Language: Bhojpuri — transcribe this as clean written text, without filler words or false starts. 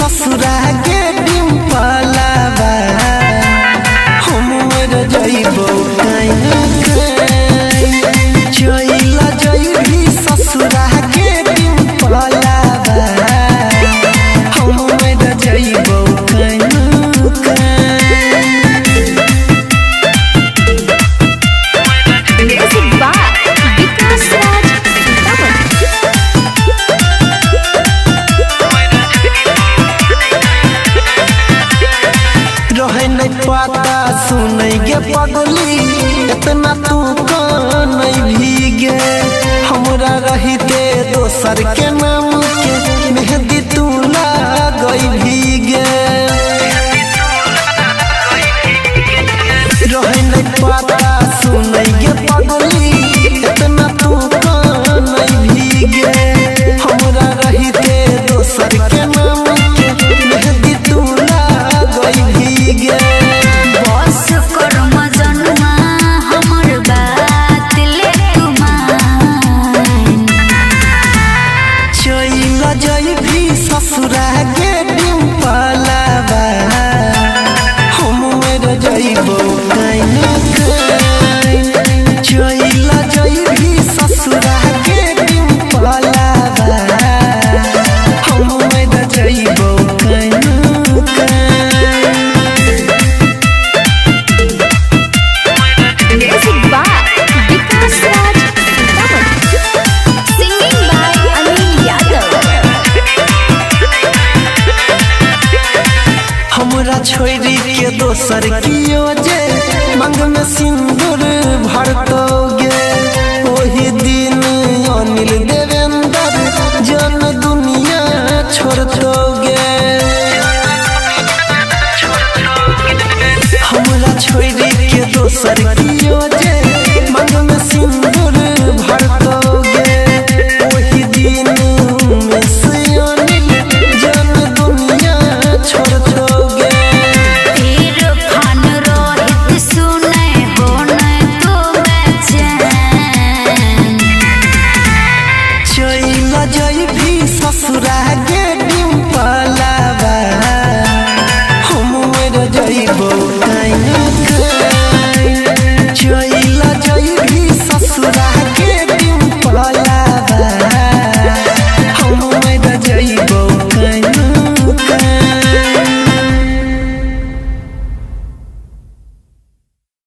ससुरा के डिम्पलवा हम मर जइबो चइला जइबी ससुरा के डिम्पलवा हम मर जइबो पता सुनै गे पगली इतना तू नहीं भीगे हमरा रहिते दोसर के नाम के मेहंदी तू लगई भीगे रहे नहीं पता सुनै गे पगली इतना तू नहीं भीगे हमरा रहिते दोसर के नाम के मेहंदी तू लगई भीगे ससुरा के डिम्पलवा हम मर जइबो चइला जइबी ससुरा के डिम्पलवा हम मर जइबो हमरा छोरी के दोसर कियो जे मंग में सिंदूर भरतोगे ओही दिन अनिल देवेंद्र जन दुनिया छोड़तोगे हमरा छोरी के दोसर